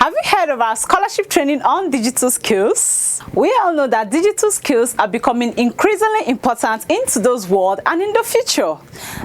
Have you heard of our scholarship training on digital skills? We all know that digital skills are becoming increasingly important in today's world and in the future.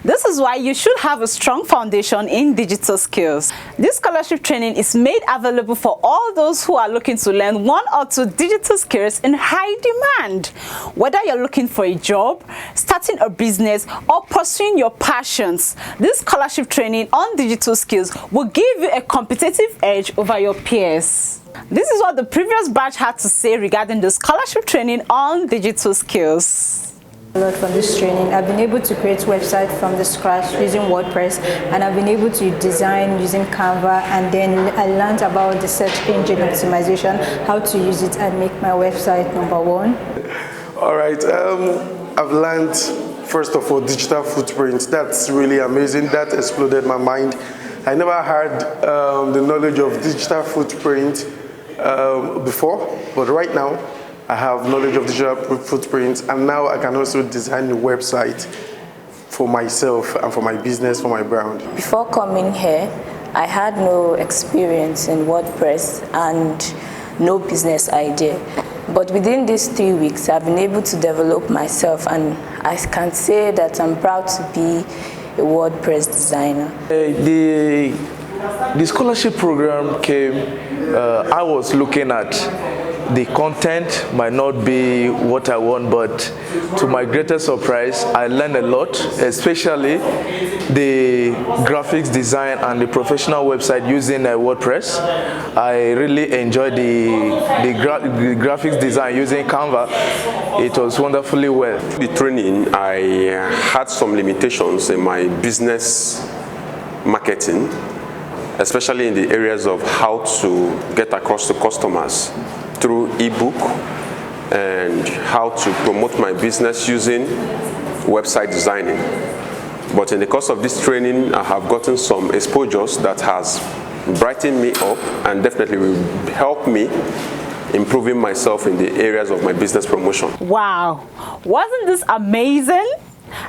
This is why you should have a strong foundation in digital skills. This scholarship training is made available for all those who are looking to learn one or two digital skills in high demand. Whether you're looking for a job, starting a business, or pursuing your passions, this scholarship training on digital skills will give you a competitive edge over your peers. This is what the previous batch had to say regarding the scholarship training on digital skills. A lot from this training. I've been able to create website from the scratch using WordPress, and I've been able to design using Canva, and then I learned about the search engine optimization, how to use it and make my website #1. All right, I've learned first of all digital footprint. That's really amazing. That exploded my mind. I never had the knowledge of digital footprint before, but right now I have knowledge of digital footprint, and now I can also design a website for myself and for my business, for my brand. Before coming here, I had no experience in WordPress and no business idea. But within these 3 weeks, I've been able to develop myself, and I can say that I'm proud to be a WordPress designer. The scholarship program came, I was looking at the content might not be what I want, but to my greatest surprise, I learned a lot, especially the graphics design and the professional website using WordPress. I really enjoyed the graphics design using Canva. It was wonderfully well. The training, I had some limitations in my business marketing, especially in the areas of how to get across to customers through ebook and how to promote my business using website designing. But in the course of this training, I have gotten some exposures that has brightened me up and definitely will help me improving myself in the areas of my business promotion. Wow, wasn't this amazing?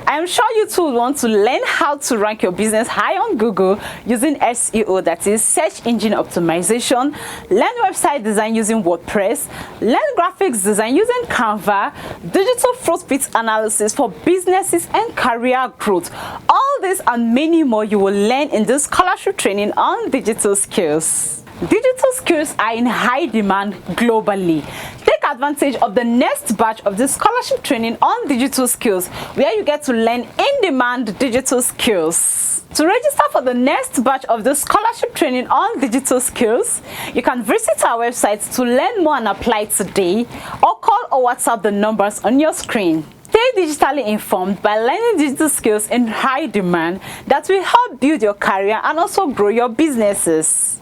I'm sure you too want to learn how to rank your business high on Google using SEO, that is search engine optimization, learn website design using WordPress, learn graphics design using Canva, digital footprint analysis for businesses and career growth. All this and many more you will learn in this scholarship training on digital skills. Digital skills are in high demand globally. Take advantage of the next batch of this scholarship training on digital skills, where you get to learn in-demand digital skills. To register for the next batch of the scholarship training on digital skills, you can visit our website to learn more and apply today, or call or WhatsApp the numbers on your screen. Stay digitally informed by learning digital skills in high demand that will help build your career and also grow your businesses.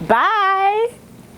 Bye!